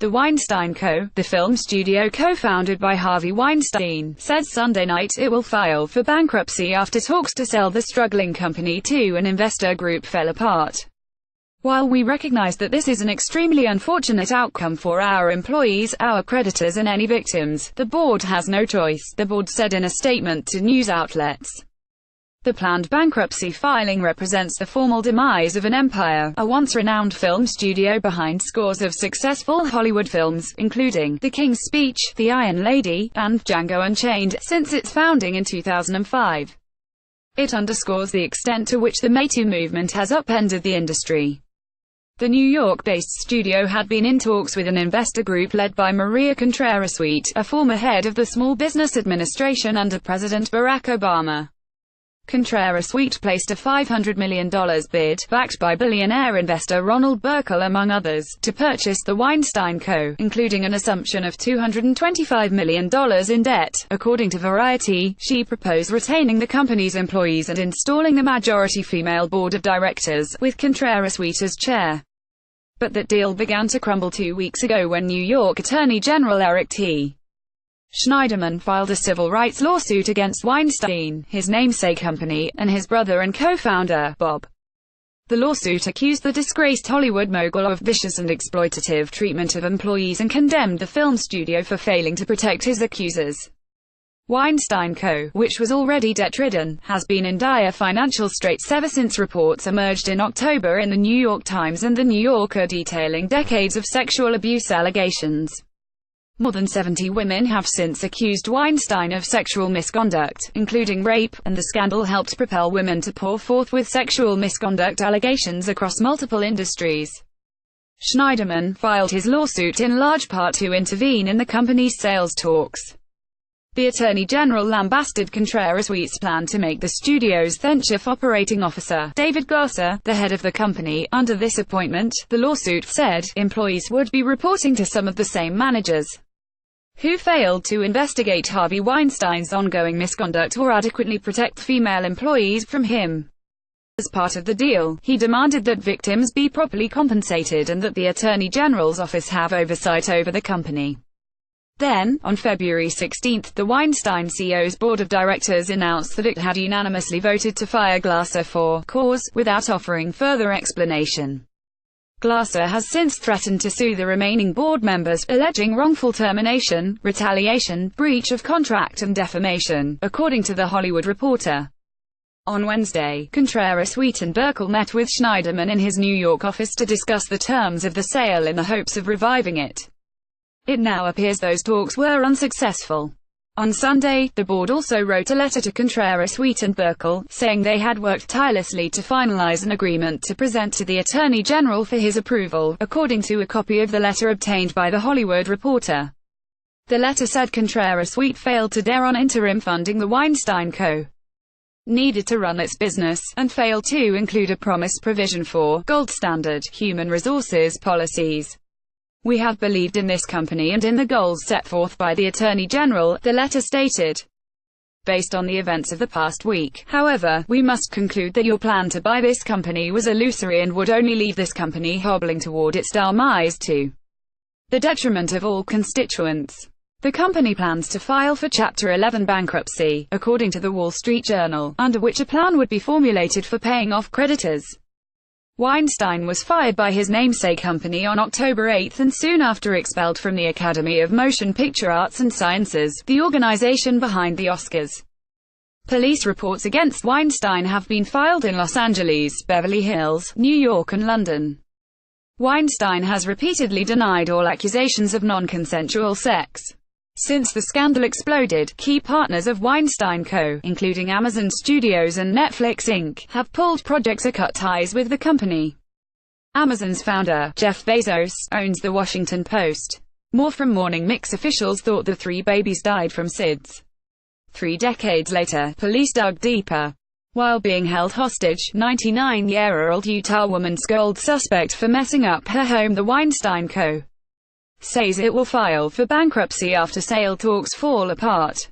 The Weinstein Co., the film studio co-founded by Harvey Weinstein, said Sunday night it will file for bankruptcy after talks to sell the struggling company to an investor group fell apart. While we recognize that this is an extremely unfortunate outcome for our employees, our creditors and any victims, the board has no choice, the board said in a statement to news outlets. The planned bankruptcy filing represents the formal demise of an empire, a once renowned film studio behind scores of successful Hollywood films, including The King's Speech, The Iron Lady, and Django Unchained, since its founding in 2005. It underscores the extent to which the Me Too movement has upended the industry. The New York-based studio had been in talks with an investor group led by Maria Contreras-Sweet, a former head of the Small Business Administration under President Barack Obama. Contreras-Sweet placed a $500 million bid, backed by billionaire investor Ronald Burkle among others, to purchase the Weinstein Co., including an assumption of $225 million in debt. According to Variety, she proposed retaining the company's employees and installing a majority female board of directors, with Contreras-Sweet as chair. But that deal began to crumble 2 weeks ago when New York Attorney General Eric T. Schneiderman filed a civil rights lawsuit against Weinstein, his namesake company, and his brother and co-founder, Bob. The lawsuit accused the disgraced Hollywood mogul of vicious and exploitative treatment of employees and condemned the film studio for failing to protect his accusers. Weinstein Co., which was already debt-ridden, has been in dire financial straits ever since reports emerged in October in the New York Times and The New Yorker detailing decades of sexual abuse allegations. More than 70 women have since accused Weinstein of sexual misconduct, including rape, and the scandal helped propel women to pour forth with sexual misconduct allegations across multiple industries. Schneiderman filed his lawsuit in large part to intervene in the company's sales talks. The Attorney General lambasted Contreras-Sweet's plan to make the studio's then Chief Operating Officer, David Glasser, the head of the company. Under this appointment, the lawsuit said, employees would be reporting to some of the same managers who failed to investigate Harvey Weinstein's ongoing misconduct or adequately protect female employees from him. As part of the deal, he demanded that victims be properly compensated and that the Attorney General's office have oversight over the company. Then, on February 16, the Weinstein CEO's board of directors announced that it had unanimously voted to fire Glasser for cause, without offering further explanation. Glasser has since threatened to sue the remaining board members, alleging wrongful termination, retaliation, breach of contract and defamation, according to The Hollywood Reporter. On Wednesday, Contreras-Sweet and Burkle met with Schneiderman in his New York office to discuss the terms of the sale in the hopes of reviving it. It now appears those talks were unsuccessful. On Sunday, the board also wrote a letter to Contreras-Sweet and Burkle, saying they had worked tirelessly to finalize an agreement to present to the Attorney General for his approval, according to a copy of the letter obtained by The Hollywood Reporter. The letter said Contreras-Sweet failed to dare on interim funding the Weinstein Co. needed to run its business, and failed to include a promise provision for gold standard human resources policies. We have believed in this company and in the goals set forth by the Attorney General, the letter stated. Based on the events of the past week, however, we must conclude that your plan to buy this company was illusory and would only leave this company hobbling toward its demise to the detriment of all constituents. The company plans to file for Chapter 11 bankruptcy, according to the Wall Street Journal, under which a plan would be formulated for paying off creditors. Weinstein was fired by his namesake company on October 8 and soon after expelled from the Academy of Motion Picture Arts and Sciences, the organization behind the Oscars. Police reports against Weinstein have been filed in Los Angeles, Beverly Hills, New York and London. Weinstein has repeatedly denied all accusations of non-consensual sex. Since the scandal exploded, key partners of Weinstein Co., including Amazon Studios and Netflix Inc., have pulled projects or cut ties with the company. Amazon's founder, Jeff Bezos, owns The Washington Post. More from Morning Mix officials thought the three babies died from SIDS. 3 decades later, police dug deeper. While being held hostage, 99-year-old Utah woman scolded suspect for messing up her home. The Weinstein Co. says it will file for bankruptcy after sale talks fall apart.